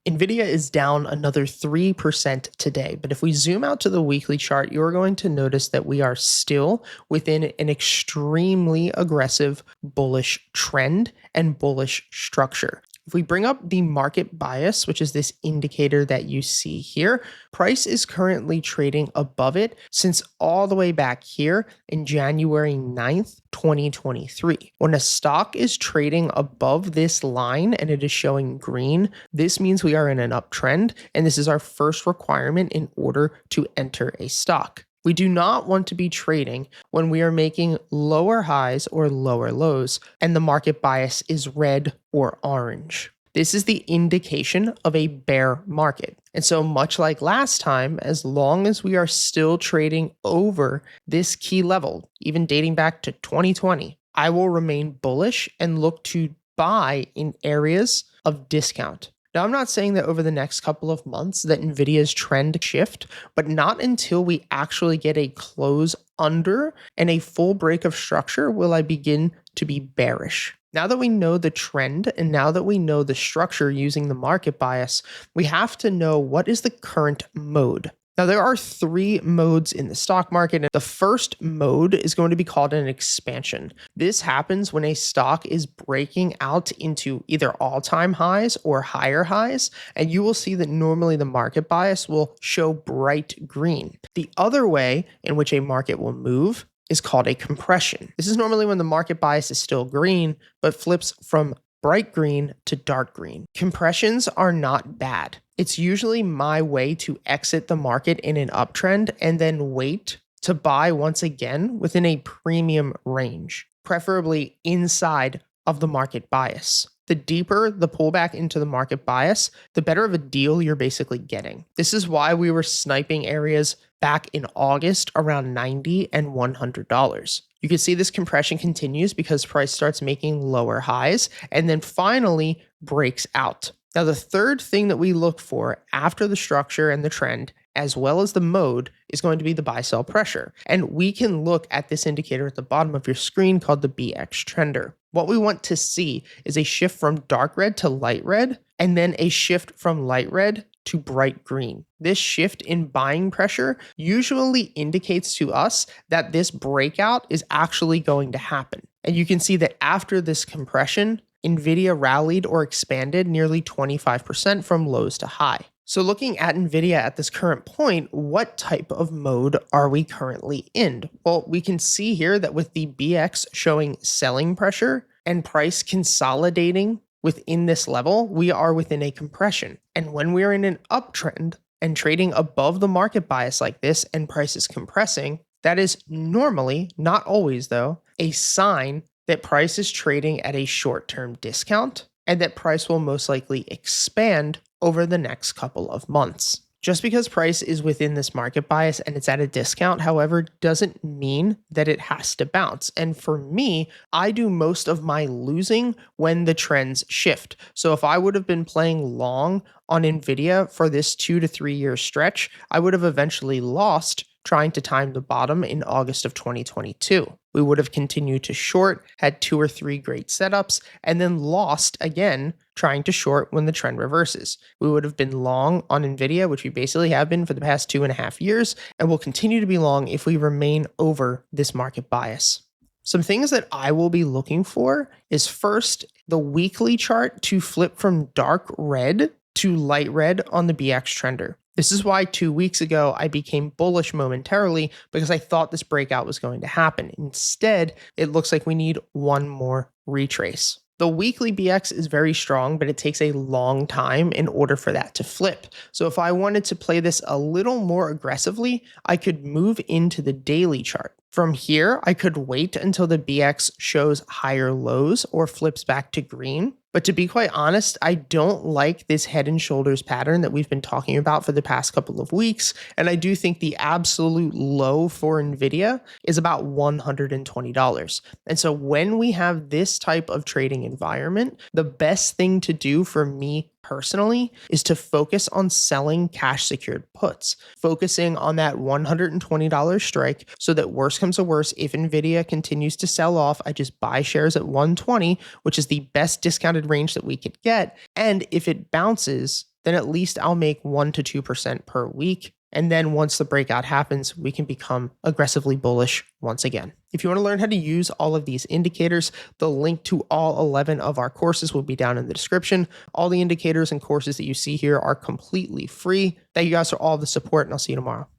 Nvidia is down another 3% today, but if we zoom out to the weekly chart, you're going to notice that we are still within an extremely aggressive bullish trend and bullish structure. If we bring up the market bias, which is this indicator that you see here, price is currently trading above it since all the way back here in January 9th, 2023. When a stock is trading above this line and it is showing green, this means we are in an uptrend, and this is our first requirement in order to enter a stock. We do not want to be trading when we are making lower highs or lower lows and the market bias is red or orange. This is the indication of a bear market. And so much like last time, as long as we are still trading over this key level, even dating back to 2020, I will remain bullish and look to buy in areas of discount. Now, I'm not saying that over the next couple of months that Nvidia's trend shift, but not until we actually get a close under and a full break of structure will I begin to be bearish. Now that we know the trend and now that we know the structure using the market bias, we have to know what is the current mode. Now, there are three modes in the stock market, and the first mode is going to be called an expansion. This happens when a stock is breaking out into either all-time highs or higher highs, and you will see that normally the market bias will show bright green. The other way in which a market will move is called a compression. This is normally when the market bias is still green, but flips from bright green to dark green. Compressions are not bad. It's usually my way to exit the market in an uptrend and then wait to buy once again within a premium range, preferably inside of the market bias. The deeper the pullback into the market bias, the better of a deal you're basically getting. This is why we were sniping areas back in August around $90 and $100. You can see this compression continues because price starts making lower highs and then finally breaks out. Now, the third thing that we look for after the structure and the trend, as well as the mode, is going to be the buy-sell pressure. And we can look at this indicator at the bottom of your screen called the BX Trender. What we want to see is a shift from dark red to light red, and then a shift from light red to bright green. This shift in buying pressure usually indicates to us that this breakout is actually going to happen. And you can see that after this compression, Nvidia rallied or expanded nearly 25% from lows to high. So looking at Nvidia at this current point, what type of mode are we currently in? Well, we can see here that with the BX showing selling pressure and price consolidating within this level, we are within a compression. And when we're in an uptrend and trading above the market bias like this and price is compressing, that is normally, not always though, a sign that price is trading at a short-term discount and that price will most likely expand over the next couple of months. Just because price is within this market bias and it's at a discount, however, doesn't mean that it has to bounce. And for me, I do most of my losing when the trends shift. So if I would have been playing long on Nvidia for this 2 to 3 year stretch, I would have eventually lost trying to time the bottom in August of 2022. We would have continued to short, had 2 or 3 great setups, and then lost again trying to short when the trend reverses. We would have been long on Nvidia, which we basically have been for the past 2.5 years, and will continue to be long if we remain over this market bias. Some things that I will be looking for is first, the weekly chart to flip from dark red to light red on the BX Trender. This is why 2 weeks ago I became bullish momentarily because I thought this breakout was going to happen. Instead, it looks like we need one more retrace. The weekly BX is very strong, but it takes a long time in order for that to flip. So if I wanted to play this a little more aggressively, I could move into the daily chart. From here, I could wait until the BX shows higher lows or flips back to green. But to be quite honest, I don't like this head and shoulders pattern that we've been talking about for the past couple of weeks. And I do think the absolute low for Nvidia is about $120. And so when we have this type of trading environment, the best thing to do for me personally is to focus on selling cash secured puts, focusing on that $120 strike so that worst comes to worst, if Nvidia continues to sell off, I just buy shares at 120, which is the best discounted range that we could get. And if it bounces, then at least I'll make 1 to 2% per week. And then once the breakout happens, we can become aggressively bullish once again. If you want to learn how to use all of these indicators, the link to all 11 of our courses will be down in the description. All the indicators and courses that you see here are completely free. Thank you guys for all the support, and I'll see you tomorrow.